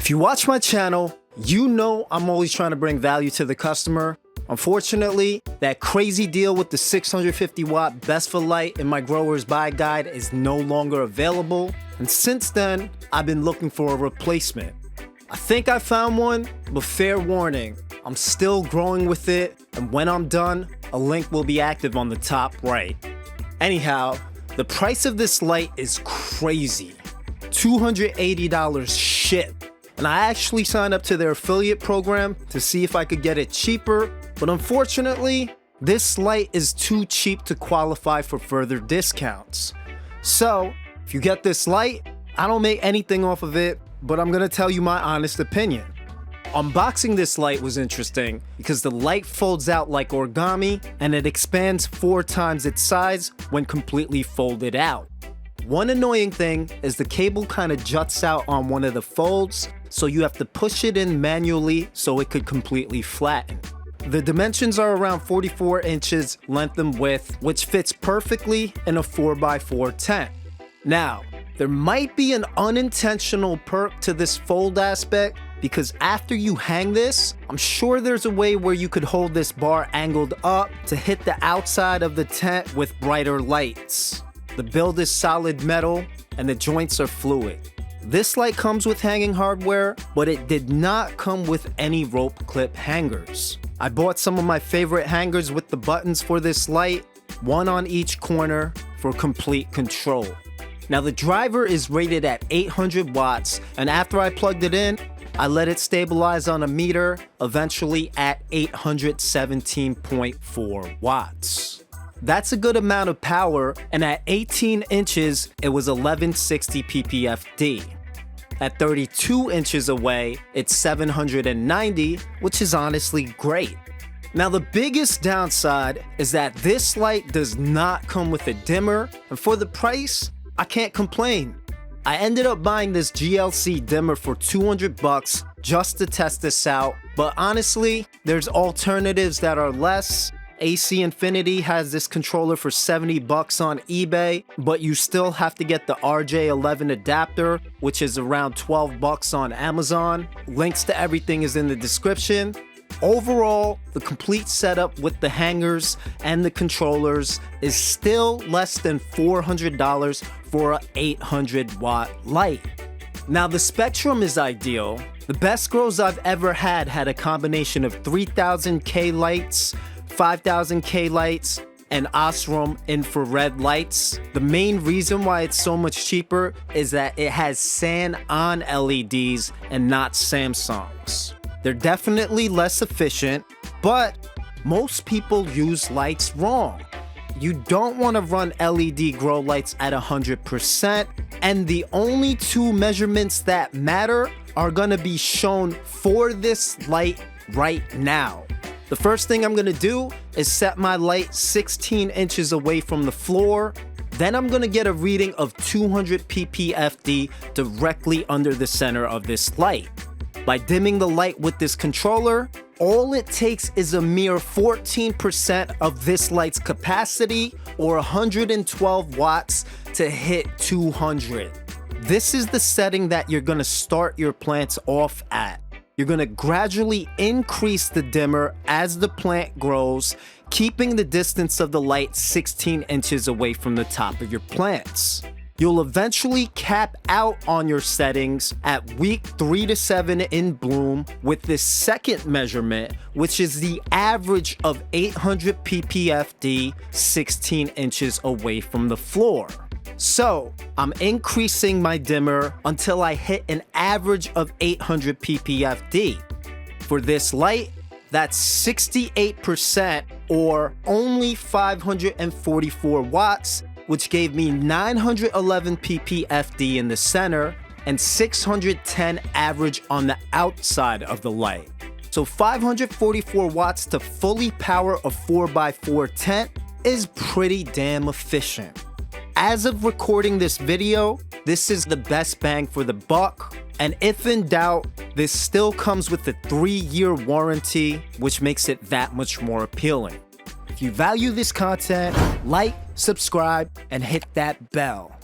If you watch my channel, you know I'm always trying to bring value to the customer. Unfortunately, that crazy deal with the 650 watt best for light in my grower's buy guide is no longer available. And since then, I've been looking for a replacement. I think I found one, but fair warning, I'm still growing with it. And when I'm done, a link will be active on the top right. Anyhow, the price of this light is crazy. $280 shipped. And I actually signed up to their affiliate program to see if I could get it cheaper, but unfortunately, this light is too cheap to qualify for further discounts. So, if you get this light, I don't make anything off of it, but I'm gonna tell you my honest opinion. Unboxing this light was interesting because the light folds out like origami and it expands 4 times its size when completely folded out. One annoying thing is the cable kind of juts out on one of the folds, so you have to push it in manually so it could completely flatten. The dimensions are around 44 inches length and width, which fits perfectly in a 4x4 tent. Now, there might be an unintentional perk to this fold aspect because after you hang this, I'm sure there's a way where you could hold this bar angled up to hit the outside of the tent with brighter lights. The build is solid metal and the joints are fluid. This light comes with hanging hardware, but it did not come with any rope clip hangers. I bought some of my favorite hangers with the buttons for this light, one on each corner for complete control. Now the driver is rated at 800 watts, and after I plugged it in, I let it stabilize on a meter, eventually at 817.4 watts. That's a good amount of power, and at 18 inches, it was 1160 ppfd. At 32 inches away, it's 790, which is honestly great. Now the biggest downside is that this light does not come with a dimmer, and for the price, I can't complain. I ended up buying this GLC dimmer for 200 bucks just to test this out, but honestly, there's alternatives that are less. AC Infinity has this controller for 70 bucks on eBay, but you still have to get the RJ11 adapter, which is around 12 bucks on Amazon. Links to everything is in the description. Overall, the complete setup with the hangers and the controllers is still less than $400 for an 800 watt light. Now the spectrum is ideal. The best grows I've ever had a combination of 3000K lights, 5000K lights, and Osram infrared lights. The main reason why it's so much cheaper is that it has SAN-on LEDs and not Samsung's. They're definitely less efficient, but most people use lights wrong. You don't want to run LED grow lights at 100%, and the only 2 measurements that matter are gonna be shown for this light right now. The first thing I'm gonna do is set my light 16 inches away from the floor. Then I'm gonna get a reading of 200 ppfd directly under the center of this light. By dimming the light with this controller, all it takes is a mere 14% of this light's capacity, or 112 watts, to hit 200. This is the setting that you're gonna start your plants off at. You're gonna gradually increase the dimmer as the plant grows, keeping the distance of the light 16 inches away from the top of your plants. You'll eventually cap out on your settings at week 3 to 7 in bloom with this second measurement, which is the average of 800 ppfd 16 inches away from the floor. So, I'm increasing my dimmer until I hit an average of 800 ppfd. For this light, that's 68%, or only 544 watts, which gave me 911 ppfd in the center and 610 average on the outside of the light. So 544 watts to fully power a 4x4 tent is pretty damn efficient. As of recording this video, this is the best bang for the buck, and if in doubt, this still comes with a 3-year warranty, which makes it that much more appealing. If you value this content, like, subscribe, and hit that bell.